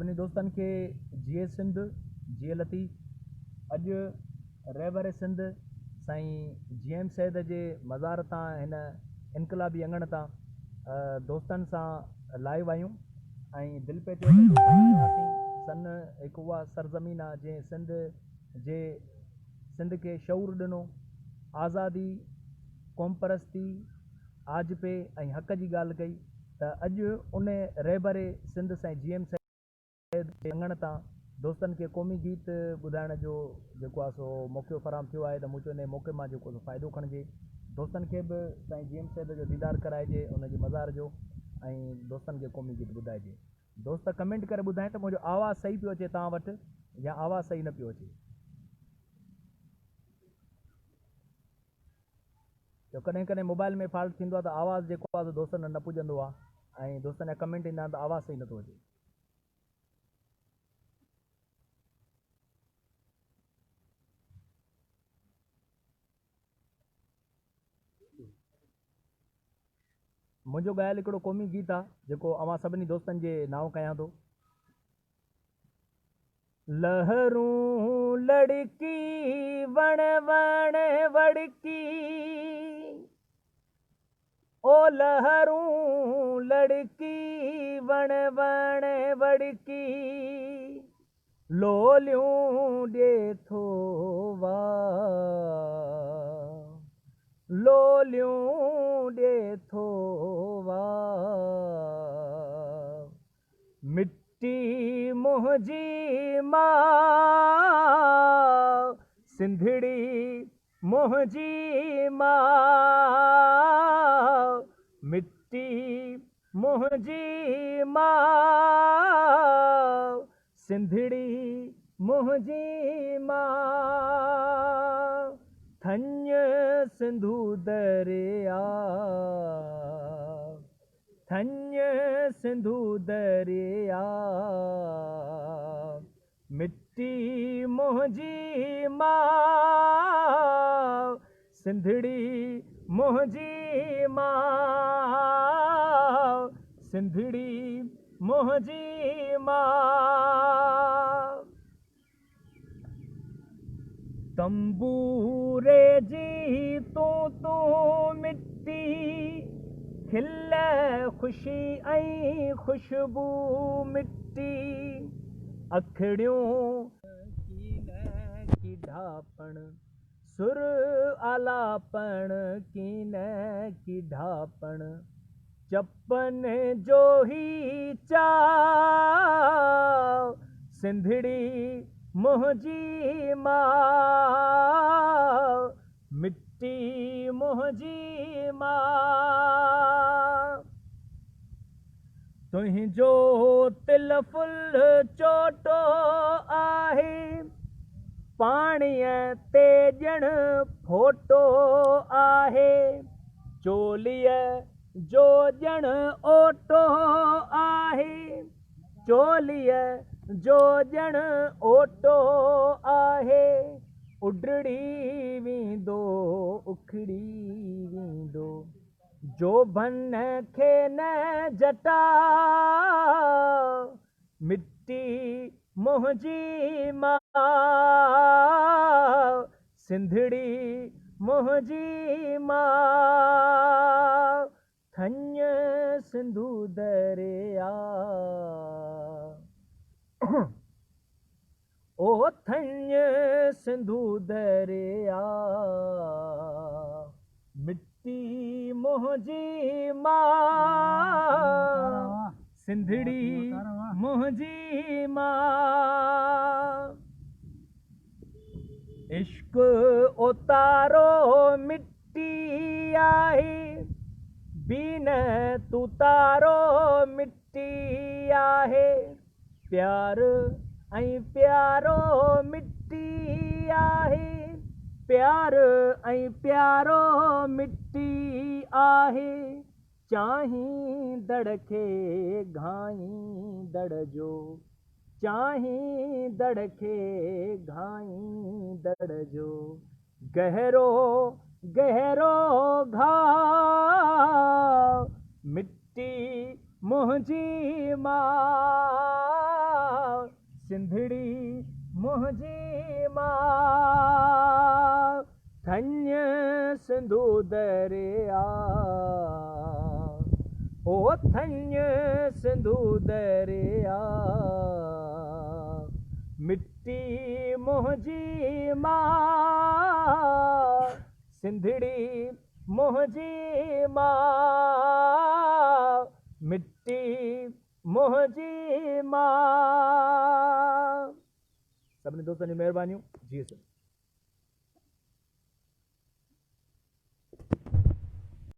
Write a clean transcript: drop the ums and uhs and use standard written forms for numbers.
सभिनी दोस्तनि खे जीए सिंध जीए लती। अॼु रहबर सिंध साईं GM सैद जे मज़ार तां हिन इनकलाबी अंगण तां दोस्तनि सां लाइव आहियूं ऐं दिलि पिए थियो सन हिकु उहा सरज़मीन आहे जंहिं सिंध खे शऊर ॾिनो, आज़ादी, क़ौम परस्ती, आजपे ऐं हक़ जी ॻाल्हि कई। त अॼु उन रहबर सिंध साईं GM सैद जे अंगण तां दोस्तनि खे क़ौमी गीत ॿुधाइण जो जेको आहे सो मौक़ो फ़राहम थियो आहे। त मूं चयो इन मौक़े मां जेको फ़ाइदो खणिजे, दोस्तनि खे बि साईं GM सैद जो दीदार कराइजे, उनजी मज़ार जो, ऐं दोस्तनि खे क़ौमी गीत ॿुधाइजे। दोस्त कमेंट करे ॿुधाए त मुंहिंजो आवाज़ु सही पियो अचे तव्हां वटि या आवाज़ु सही न पियो अचे। जो कॾहिं कॾहिं मोबाइल में फॉल्ट थींदो आहे त आवाज़ु जेको आहे दोस्तनि न पुॼंदो आहे ऐं दोस्तनि जा कमेंट ईंदा आहिनि त आवाज़ु सही नथो अचे। मुंहिंजो ॻाइल हिकिड़ो क़ौमी गीत आहे जेको अवां सभिनी दोस्तनि जे नाव कयां थो। लहरूं लड़की वण वण वड़की, ओ लहरूं लड़की वण वण वड़की, लोलियूं ॾे थो वाह, लोलियूं ॾे थो वाह, मिट्टी मुंहिंजी माउ, सिंधड़ी मुंहिंजी माउ, मिट्टी मुंहिंजी माउ, सिंधड़ी मुंहिंजी माउ, थञ सिंधू दरिया, थञ सिंधू दरिया, मिट्टी मुंहिंजी माउ, सिंधड़ी मुंहिंजी माउ, सिंधड़ी मुंहिंजी माउ। तंबूरे जी तूं मिट्टी, खिल ख़ुशी ऐं ख़ुशबू मिट्टी, अखड़ियूं की ढापण, सुर आलापण कीन की ढापण, चपन जो ही चाव, सिंधड़ी मुंहिंजी माउ, मिट्टी मुंहिंजी माउ। तुंहिंजो तिल फुल चोटो आहे, पाणीअ ते ॼण फोटो आहे, चोलीअ जो ॼण ओटो आहे, चोलीअ जो ॼण ओटो आहे, उडड़ी वेंदो उखड़ी वेंदो, जो भन खे न जटा, मिट्टी मुंहिंजी माउ, सिंधड़ी मुंहिंजी माउ, थञ सिंधू दरिया, ओ थञ सिंधू दरिया, मिट्टी मुंहिंजी माउ, सिंधड़ी मुंहिंजी माउ। इश्क उतारो मिट्टी आहे, बीन तू तारो मिट्टी आहे, प्यार ऐं प्यारो मिट्टी आहे, प्यार ऐं प्यारो मिट्टी आहे, चाहींदड़ खे घाईंदड़ जो, चाहींदड़ खे घाईंदड़ जो, गहरो गहरो घाव, मिट्टी मुंहिंजी माउ। सिंधड़ी मुंहिंजी मां धन्य सिंधु दरिया ओ धन्य सिंधु दरिया मिट्टी मुंहिंजी मां सिंधड़ी मुंहिंजी मां मिट्टी मुंहिंजी मां। सभिनी दोस्तनि जी महिरबानियूं। जी सर।